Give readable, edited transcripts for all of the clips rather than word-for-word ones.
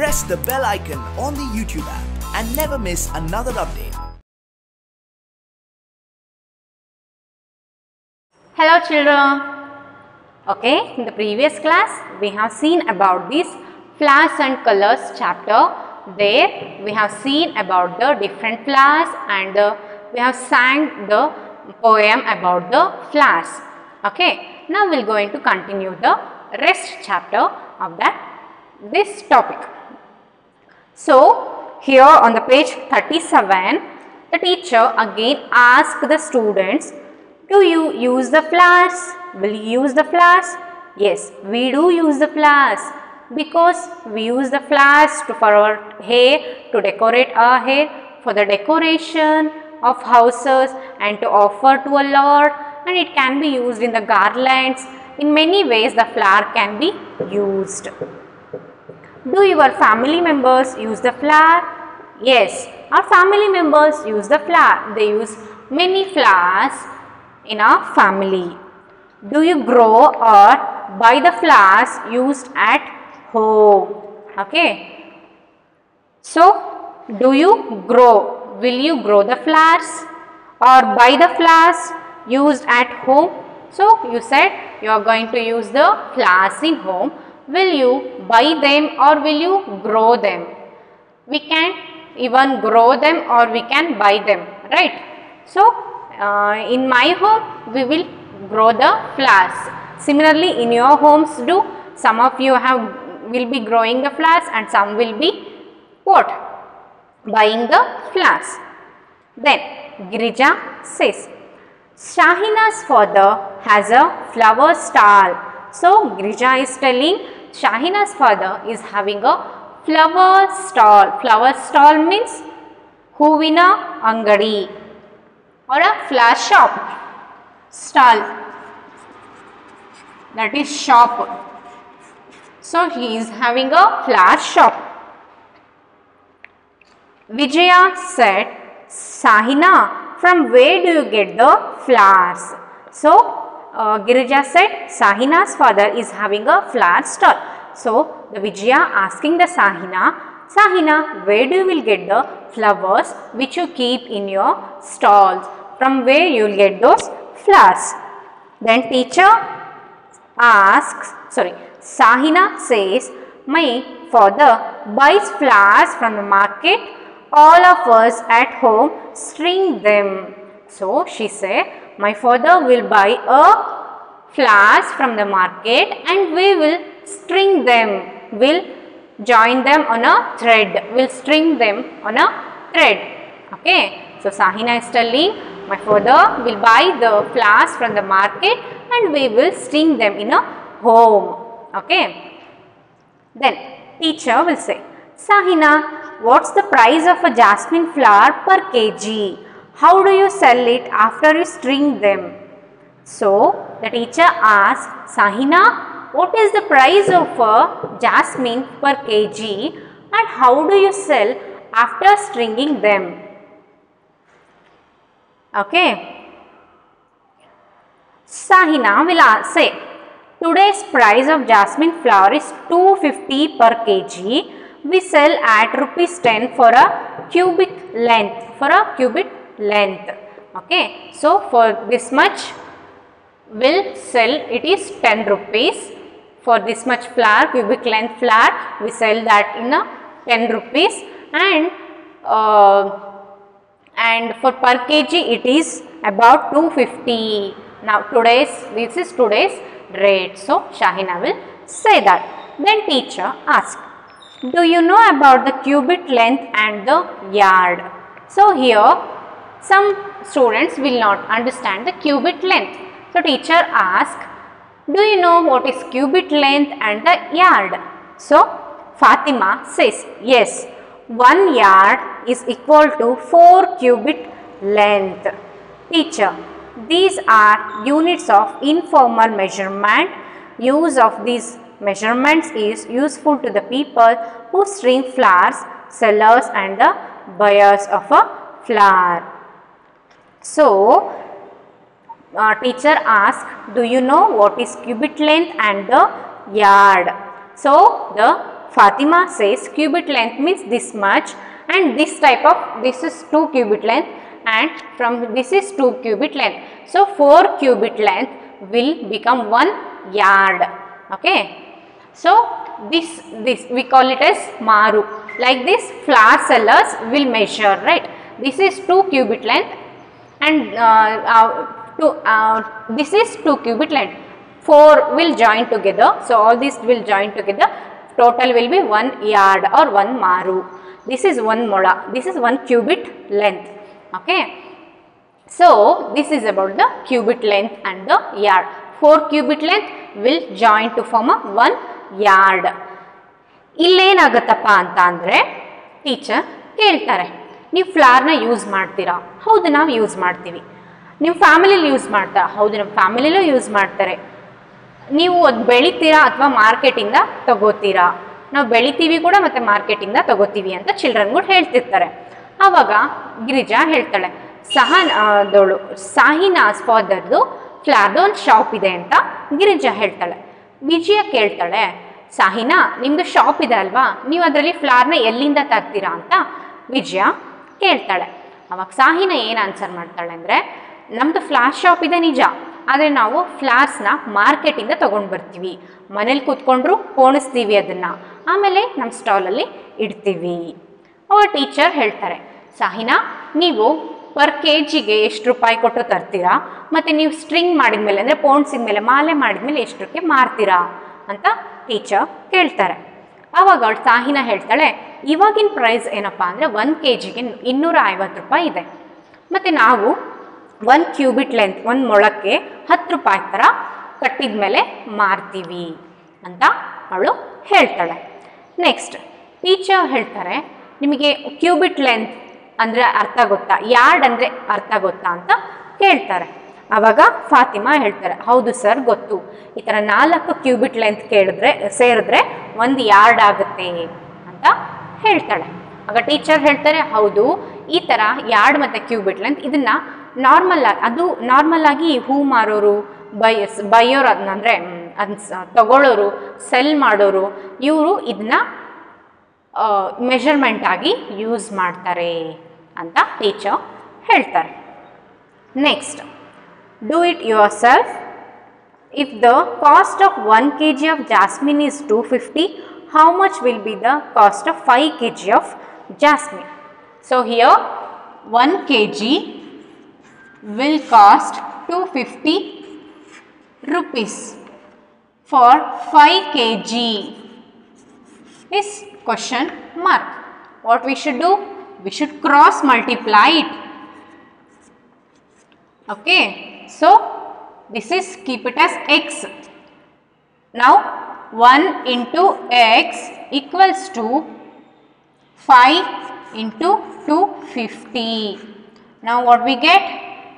press the bell icon on the YouTube app and never miss another update. Hello children. Okay, in the previous class we have seen about this flowers and colors chapter. There we have seen about the different flowers and we have sang the poem about the flowers. Okay, now we are going to continue the rest chapter of this topic. So here on the page 37, the teacher again asked the students, do you use the flowers? Will you use the flowers? Yes, we do use the flowers because we use the flowers for our hair, to decorate our hair, for the decoration of houses and to offer to a Lord, and it can be used in the garlands. In many ways the flower can be used. Do your family members use the flower? Yes, our family members use the flower. They use many flowers in our family. Do you grow or buy the flowers used at home? Okay. So, do you grow? Will you grow the flowers or buy the flowers used at home? So, you said you are going to use the flowers in home. Will you buy them or will you grow them? We can even grow them or we can buy them, right? So, in my home we will grow the flowers. Similarly, in your homes do, some of you will be growing the flowers and some will be what? Buying the flowers. Then Girija says, Shahina's father has a flower stall. So Girija is telling Shahina's father is having a flower stall. Flower stall means Huvina Angadi or a flower shop. Stall, that is shop. So he is having a flower shop. Vijaya said, Sahina, from where do you get the flowers? So Girija said, Sahina's father is having a flower stall. So the Vijaya asking the Sahina, Sahina, where do you will get the flowers which you keep in your stalls? From where you will get those flowers? Then teacher asks, Sahina says, my father buys flowers from the market. All of us at home string them. So she said, my father will buy a flowers from the market and we will string them. We'll join them on a thread. We'll string them on a thread. Okay. So Sahina is telling, my father will buy the flowers from the market and we will string them in a home. Okay. Then teacher will say, Sahina, what's the price of a jasmine flower per kg? How do you sell it after you string them? So the teacher asks, Sahina, what is the price of a jasmine per kg and how do you sell after stringing them? Okay. Sahina will say, today's price of jasmine flower is 250 per kg. We sell at ₹10 for a cubic length. Okay. So for this much will sell, it is 10 rupees. For this much flower, cubic length flower, we sell that in a 10 rupees and for per kg it is about 250. Now this is today's rate. So Shahina will say that. Then teacher asks, do you know about the cubit length and the yard? So here some students will not understand the cubit length. So teacher asks, do you know what is cubit length and the yard? So Fatima says, yes, 1 yard is equal to 4 cubit length. Teacher, these are units of informal measurement. Use of these measurements is useful to the people who string flowers, sellers and the buyers of a flower. So teacher asks, do you know what is cubit length and the yard? So the Fatima says cubit length means this much, and this type of, this is 2 cubit length, and from this is 2 cubit length. So 4 cubit length will become 1 yard. Okay. So this we call it as maru. Like this, flour sellers will measure, right? This is 2 cubit length, and this is 2 cubit length. 4 will join together. So all these will join together. Total will be 1 yard or 1 maru. This is 1 mola. This is 1 cubit length. Okay. So this is about the cubit length and the yard. 4 cubit length will join to form a 1 yard. ಇಲ್ಲೇನಾಗುತ್ತಪ್ಪ ಅಂತ ಅಂದರೆ teacher ಕೇಳ್ತಾರೆ, ನೀವು ಫ್ಲಾರ್ನ use ಮಾಡ್ತೀರಾ? ಹೌದು, ನಾವು use ಮಾಡ್ತೀವಿ. ನಿಮ್ಮ ಫ್ಯಾಮಿಲಿಲಿ use ಮಾಡ್ತಾರಾ? ಹೌದು, ನಮ್ಮ ಫ್ಯಾಮಿಲಿಲೂ ಯೂಸ್ ಮಾಡ್ತಾರೆ. ನೀವು ಅದು ಬೆಳಿತೀರಾ ಅಥವಾ ಮಾರ್ಕೆಟಿಂದ ತಗೋತೀರಾ? ನಾವು ಬೆಳಿತೀವಿ ಕೂಡ ಮತ್ತು ಮಾರ್ಕೆಟಿಂದ ತಗೋತೀವಿ ಅಂತ ಚಿಲ್ಡ್ರನ್ಗಳು ಹೇಳ್ತಿರ್ತಾರೆ. ಆವಾಗ ಗಿರಿಜಾ ಹೇಳ್ತಾಳೆ, ಸಾಹಿನಾಸ್ ಫಾದರ್ದು ಫ್ಲಾರ್ದು ಒಂದು ಶಾಪ್ ಇದೆ ಅಂತ ಗಿರಿಜಾ ಹೇಳ್ತಾಳೆ. ವಿಜಯ ಕೇಳ್ತಾಳೆ, ಸಾಹಿನಾ ನಿಮ್ಮದು ಶಾಪ್ ಇದೆ ಅಲ್ವಾ, ನೀವು ಅದರಲ್ಲಿ ಫ್ಲಾರ್ನ ಎಲ್ಲಿಂದ ತರ್ತೀರಾ ಅಂತ ವಿಜಯ ಕೇಳ್ತಾಳೆ. ಅವಾಗ ಸಾಹಿನಾ ಏನು ಆನ್ಸರ್ ಮಾಡ್ತಾಳೆ ಅಂದರೆ, ನಮ್ಮದು ಫ್ಲಾರ್ ಶಾಪ್ ಇದೆ ನಿಜ, ಆದರೆ ನಾವು ಫ್ಲಾರ್ಸ್ನ ಮಾರ್ಕೆಟಿಂದ ತೊಗೊಂಡು ಬರ್ತೀವಿ, ಮನೇಲಿ ಕೂತ್ಕೊಂಡ್ರು ಪೋಣಿಸ್ತೀವಿ ಅದನ್ನು, ಆಮೇಲೆ ನಮ್ಮ ಸ್ಟಾಲಲ್ಲಿ ಇಡ್ತೀವಿ. ಅವ ಟೀಚರ್ ಹೇಳ್ತಾರೆ, ಸಾಹಿನಾ ನೀವು ಪರ್ kg ಎಷ್ಟು ರೂಪಾಯಿ ಕೊಟ್ಟು ತರ್ತೀರಾ, ಮತ್ತು ನೀವು ಸ್ಟ್ರಿಂಗ್ ಮಾಡಿದ್ಮೇಲೆ ಅಂದರೆ ಪೋಣಿಸಿದ ಮೇಲೆ ಮಾಲೆ ಮಾಡಿದ್ಮೇಲೆ ಎಷ್ಟಕ್ಕೆ ಮಾರ್ತೀರಾ ಅಂತ ಟೀಚರ್ ಕೇಳ್ತಾರೆ. ಆವಾಗ ಅವಳು ಸಾಹಿನಾ ಹೇಳ್ತಾಳೆ, ಇವಾಗಿನ ಪ್ರೈಸ್ ಏನಪ್ಪ ಅಂದರೆ 1 kgಗೆ 250 ರೂಪಾಯಿ ಇದೆ, ಮತ್ತು ನಾವು 1 ಕ್ಯೂಬಿಟ್ ಲೆಂತ್ 1 ಮೊಳಕ್ಕೆ 10 ರೂಪಾಯಿ ಥರ ಕಟ್ಟಿದ ಮೇಲೆ ಮಾರ್ತೀವಿ ಅಂತ ಅವಳು ಹೇಳ್ತಾಳೆ. ನೆಕ್ಸ್ಟ್ ಟೀಚರ್ ಹೇಳ್ತಾರೆ, ನಿಮಗೆ ಕ್ಯೂಬಿಟ್ ಲೆಂತ್ ಅಂದರೆ ಅರ್ಥ ಗೊತ್ತಾ, ಯಾರ್ಡ್ ಅಂದರೆ ಅರ್ಥ ಗೊತ್ತಾ ಅಂತ ಕೇಳ್ತಾರೆ. ಆವಾಗ ಫಾತಿಮಾ ಹೇಳ್ತಾರೆ, ಹೌದು ಸರ್ ಗೊತ್ತು, ಈ ಥರ 4 ಕ್ಯೂಬಿಟ್ ಲೆಂತ್ ಸೇರಿದ್ರೆ 1 ಯಾರ್ಡ್ ಆಗುತ್ತೆ ಅಂತ ಹೇಳ್ತಾಳೆ. ಆಗ ಟೀಚರ್ ಹೇಳ್ತಾರೆ, ಹೌದು, ಈ ಥರ ಯಾರ್ಡ್ ಮತ್ತು ಕ್ಯೂಬಿಟ್ ಲೆಂತ್ ಇದನ್ನು ನಾರ್ಮಲ್ ಆಗಿ ಹೂ ಮಾರೋರು ಬೈಯೋರು ಅಂದರೆ ತಗೊಳ್ಳೋರು ಸೆಲ್ ಮಾಡೋರು ಇವರು ಇದನ್ನ ಮೆಷರ್ಮೆಂಟ್ ಆಗಿ ಯೂಸ್ ಮಾಡ್ತಾರೆ ಅಂತ ಟೀಚರ್ ಹೇಳ್ತಾರೆ. Next, do it yourself. If the cost of 1 kg of jasmine is 250, how much will be the cost of 5 kg of jasmine? So here 1 kg will cost 250 rupees. For 5 kg is question mark. What we should do? We should cross multiply it. Okay. So this is, keep it as x. Now 1 into x equals to 5 into 250. Now what we get?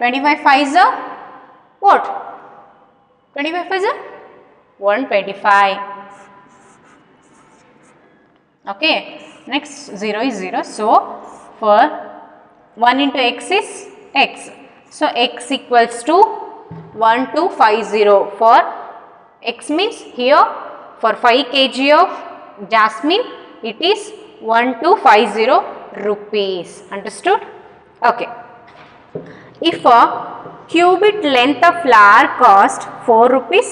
25 5s are what? 25 5s are 125. Okay. Next 0 is 0. So for 1 into x is x. So x equals to 1250. For x means here for 5 kg of jasmine it is 1250 rupees. Understood? Okay. If a cubit length of flour cost 4 rupees,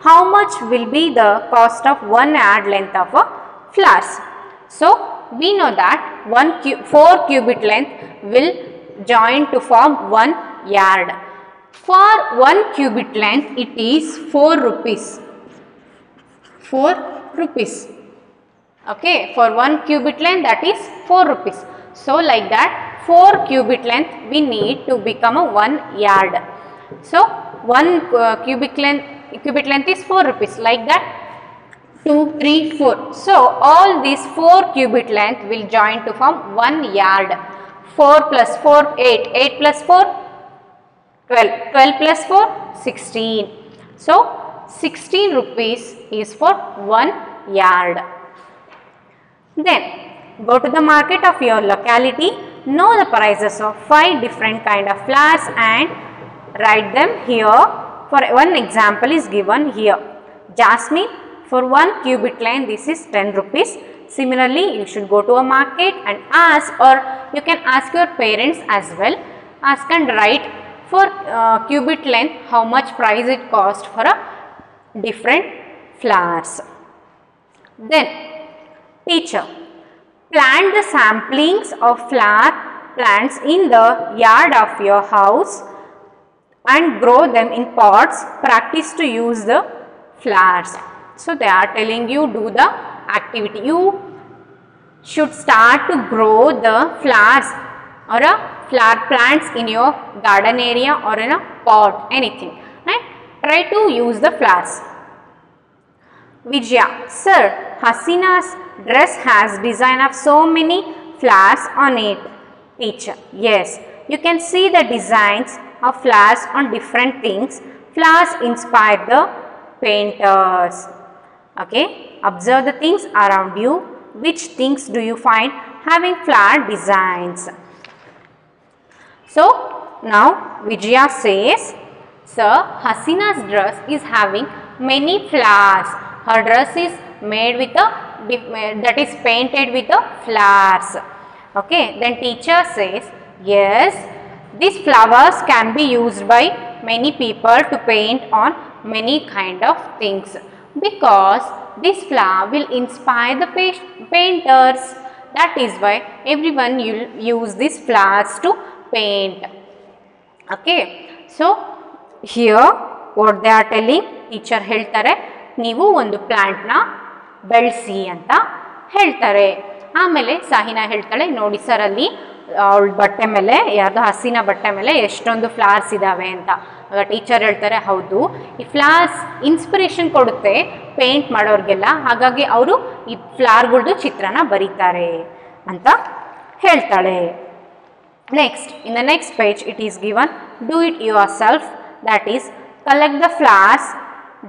how much will be the cost of 1 yard length of a flour? So we know that 4 cubit length will join to form 1 yard. For 1 cubit length it is 4 rupees. 4 rupees. Okay, for 1 cubit length that is 4 rupees. So like that 4 cubit length we need to become a 1 yard. So 1 cubic length is 4 rupees. Like that 2, 3, 4. So all these 4 cubit length will join to form 1 yard. 4 plus 4, 8. 8 plus 4, 12. 12 plus 4, 16. So 16 rupees is for 1 yard. Then go to the market of your locality. Know the prices of 5 different kind of flowers and write them here. For one example is given here. Jasmine For 1 cubit line, this is 10 rupees. Similarly, you should go to a market and ask, or you can ask your parents as well. Ask and write for cubit length how much price it cost for a different flowers. Then, teacher, plant the samplings of flower plants in the yard of your house and grow them in pots. Practice to use the flowers. So, they are telling you do the activity. You should start to grow the flowers or a flower plants in your garden area or in a pot, anything, right? Try to use the flowers. Vijaya, sir, Hasina's dress has design of so many flowers on it. Teacher, yes, you can see the designs of flowers on different things. Flowers inspire the painters. Okay, observe the things around you. Which things do you find having flower designs? So, now Vijaya says, sir, Hasina's dress is having many flowers. Her dress is made with that is painted with the flowers. Okay, then teacher says, yes, these flowers can be used by many people to paint on many kind of things, because this flower will inspire the painters. That is why everyone will use these flowers to paint. Okay, so here what they are telling, teacher ಹೇಳ್ತಾರೆ ನೀವು ಒಂದು plant ನ ಬೆಳೆಸಿ ಅಂತ ಹೇಳ್ತಾರೆ. ಆಮೇಲೆ ಸಾಹಿನಾ ಹೇಳ್ತಾಳೆ, ನೋಡಿ ಸರ್ ಅಲ್ಲಿ ಅವಳ ಬಟ್ಟೆ ಮೇಲೆ, ಯಾರ್ದು ಹಸಿನ ಬಟ್ಟೆ ಮೇಲೆ ಎಷ್ಟೊಂದು ಫ್ಲವರ್ಸ್ ಇದಾವೆ ಅಂತ. ಆಗ ಟೀಚರ್ ಹೇಳ್ತಾರೆ, ಹೌದು, ಈ ಫ್ಲವರ್ಸ್ ಇನ್ಸ್ಪಿರೇಷನ್ ಕೊಡುತ್ತೆ ಪೇಂಟ್ ಮಾಡೋರಿಗೆಲ್ಲ, ಹಾಗಾಗಿ ಅವರು ಈ ಫ್ಲವರ್ಗಳದ್ದು ಚಿತ್ರನ ಬರೀತಾರೆ ಅಂತ ಹೇಳ್ತಾಳೆ. Next, in the next page it is given, do it yourself, that is, collect the flowers,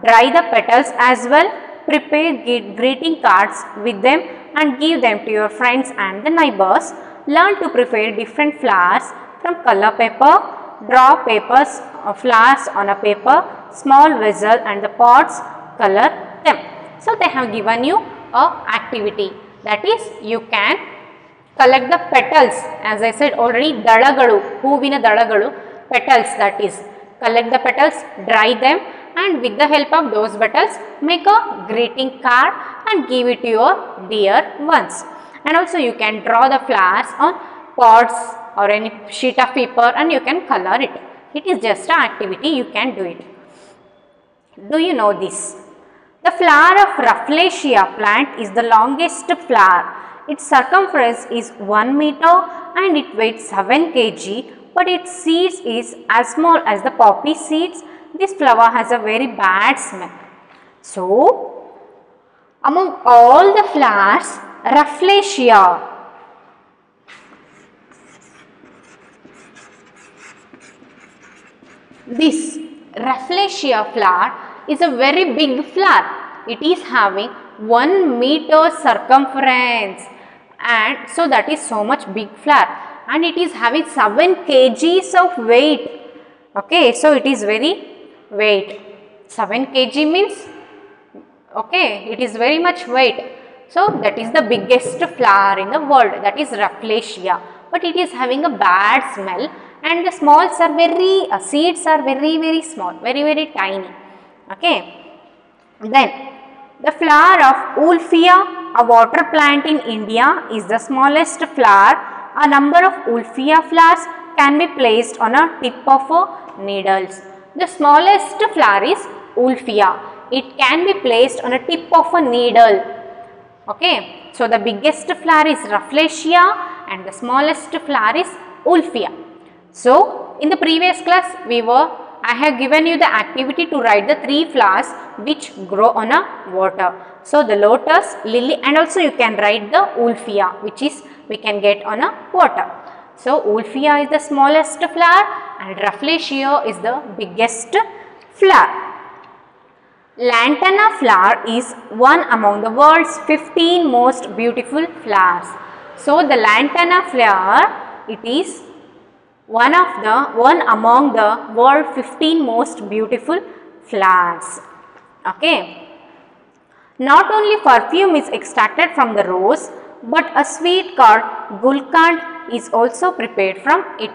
dry the petals as well, prepare greeting cards with them and give them to your friends and the neighbors. Learn to prepare different flowers from color paper, draw papers of flowers on a paper, small vessel and the pots, color them. So, they have given you a activity, that is, you can collect the petals, as I said already, dalagalu, hoovina dalagalu, petals, that is, collect the petals, dry them, and with the help of those petals, make a greeting card and give it to your dear ones. And also you can draw the flowers on pots or any sheet of paper and you can color it. It is just an activity, you can do it. Do you know this? The flower of Rafflesia plant is the longest flower. Its circumference is 1 meter and it weighs 7 kg, but its seeds is as small as the poppy seeds. This flower has a very bad smell. So, among all the flowers, Rafflesia, this Rafflesia flower is a very big flower. It is having 1 meter circumference, and so that is so much big flower, and it is having 7 kgs of weight. Okay, so it is very weight. 7 kg means, okay, it is very much weight. So that is the biggest flower in the world, that is Rafflesia, but it is having a bad smell, and the smalls are very, seeds are very small, very tiny. Okay, then the flower of Wolffia, a water plant in India, is the smallest flower. A number of Wolffia flowers can be placed on a tip of a needles. The smallest flower is Wolffia. It can be placed on a tip of a needle. Okay, so the biggest flower is Rafflesia and the smallest flower is Wolffia. So, in the previous class, I have given you the activity to write the 3 flowers which grow on a water. So, the lotus, lily, and also you can write the Wolffia, which is we can get on a water. So, Wolffia is the smallest flower and Rafflesia is the biggest flower. Lantana flower is one among the world's 15 most beautiful flowers. So, the Lantana flower, it is one among the world's 15 most beautiful flowers. Okay. Not only perfume is extracted from the rose, but a sweet called Gulkand is also prepared from it.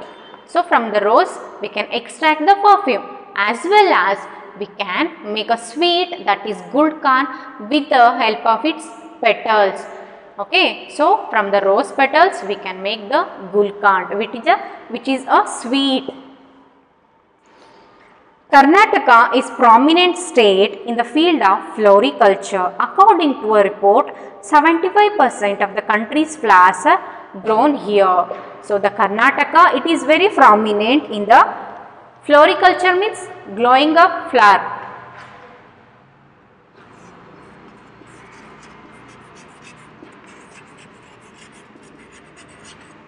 So from the rose we can extract the perfume, as well as we can make a sweet, that is Gulkand, with the help of its petals. Okay, so from the rose petals we can make the Gulkand, which is a sweet. Karnataka is prominent state in the field of floriculture. According to a report, 75% of the country's flowers are grown here. So the Karnataka, it is very prominent in the floriculture, means growing of flower.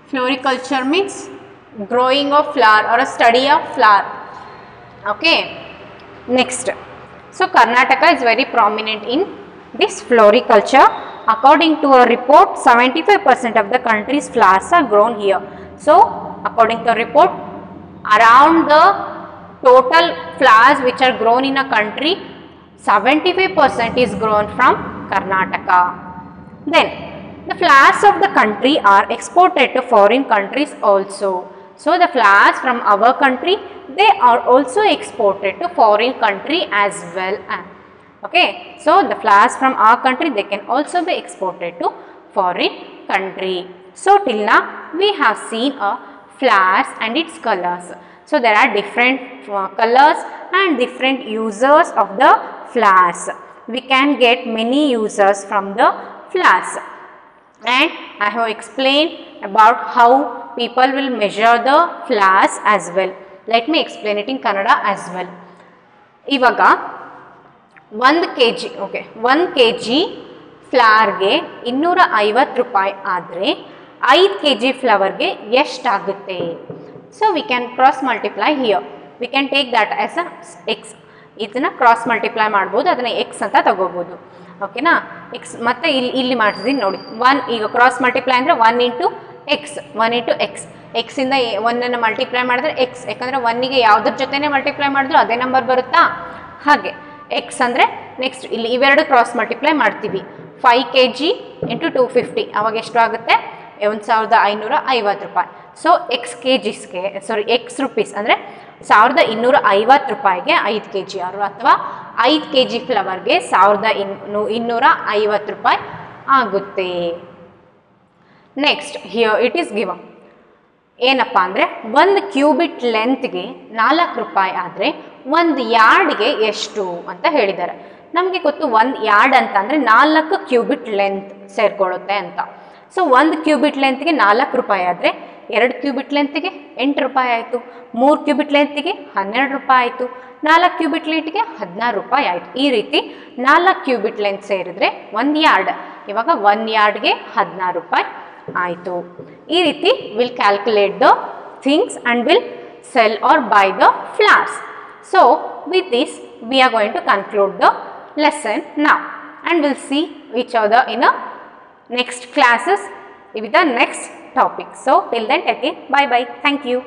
Floriculture means growing of flower or a study of flower. Okay, next. So Karnataka is very prominent in this floriculture. According to a report, 75% of the country's flowers are grown here. So according to a report, around the total flowers which are grown in a country, 75% is grown from Karnataka. Then the flowers of the country are exported to foreign countries also. So the flowers from our country, they are also exported to foreign country as well. Okay, so the flowers from our country, they can also be exported to foreign country. So till now we have seen flowers and its colors. So there are different colors and different users of the flowers. We can get many users from the flowers. And I have explained about how people will measure the flowers as well. Let me explain it in Kannada as well. Ivaga 1 kg, okay, 1 kg flower ಗೆ 250 ರೂಪಾಯಿ ಆದರೆ 5 kg flower ಗೆ ಎಷ್ಟಾಗುತ್ತೆ? So we can cross multiply here. We can take that as a x. ಇದನ್ನ cross multiply ಮಾಡ್ಬೋದು, ಅದನ್ನ x ಅಂತ ತಗೋಬಹುದು. ಓಕೆನಾ? x ಮತ್ತೆ ಇಲ್ಲಿ ಮಾಡ್ತಿದ್ದೀನಿ ನೋಡಿ. 1 ಈಗ ಕ್ರಾಸ್ ಮಲ್ಟಿಪ್ಲೈ ಅಂದ್ರೆ 1 into x, 1 into x. x ಇಂದ 1 ಅನ್ನು ಮಲ್ಟಿಪ್ಲೈ ಮಾಡಿದ್ರೆ x, ಯಾಕಂದ್ರೆ 1 ಗೆ ಯಾವುದ್ರ ಜೊತೆನೇ ಮಲ್ಟಿಪ್ಲೈ ಮಾಡಿದ್ರು ಅದೇ ನಂಬರ್ ಬರುತ್ತಾ? ಹಾಗೆ x ಅಂದ್ರೆ ನೆಕ್ಸ್ಟ್ ಇಲ್ಲಿ ಇವೆರಡು ಕ್ರಾಸ್ ಮಲ್ಟಿಪ್ಲೈ ಮಾಡ್ತೀವಿ. 5 kg into 250 ಅವಾಗ ಎಷ್ಟು ಆಗುತ್ತೆ? 1550 ರೂಪಾಯಿ. ಸೊ x kgsಗೆ ಸಾರಿ x rupees ಅಂದರೆ 1250 ರೂಪಾಯಿಗೆ 5 kg ಅಥವಾ 5 kg ಫ್ಲವರ್ಗೆ 1250 ರೂಪಾಯಿ ಆಗುತ್ತೆ. Next here it is given ಏನಪ್ಪ ಅಂದರೆ 1 ಕ್ಯೂಬಿಟ್ ಲೆಂತ್ಗೆ 4 ರೂಪಾಯಿ ಆದರೆ 1 ಯಾರ್ಡ್ಗೆ ಎಷ್ಟು ಅಂತ ಹೇಳಿದ್ದಾರೆ. ನಮಗೆ ಗೊತ್ತು 1 ಯಾರ್ಡ್ ಅಂತ ಅಂದರೆ 4 ಕ್ಯೂಬಿಟ್ ಲೆಂತ್ ಸೇರ್ಕೊಳ್ಳುತ್ತೆ ಅಂತ. ಸೊ 1 ಕ್ಯೂಬಿಟ್ ಲೆಂತ್ಗೆ 4 ರೂಪಾಯಿ ಆದರೆ 2 ಕ್ಯೂಬಿಟ್ ಲೆಂತ್ಗೆ 8 ರೂಪಾಯಿ ಆಯಿತು, 3 ಕ್ಯೂಬಿಟ್ ಲೆಂತ್ಗೆ 12 ರೂಪಾಯಿ ಆಯಿತು, 4 ಕ್ಯೂಬಿಟ್ ಲೆಂತ್ಗೆ 16 ರೂಪಾಯಿ ಆಯಿತು. ಈ ರೀತಿ 4 ಕ್ಯೂಬಿಟ್ ಲೆಂತ್ ಸೇರಿದ್ರೆ 1 ಯಾರ್ಡ್. ಇವಾಗ 1 ಯಾರ್ಡ್ಗೆ 16 ರೂಪಾಯಿ ಆಯಿತು. ಈ ರೀತಿ will calculate the things and will sell or buy the flowers. So with this we are going to conclude the lesson now, and we'll see each other in a next classes with the next topic. So till then, take care, bye bye, thank you.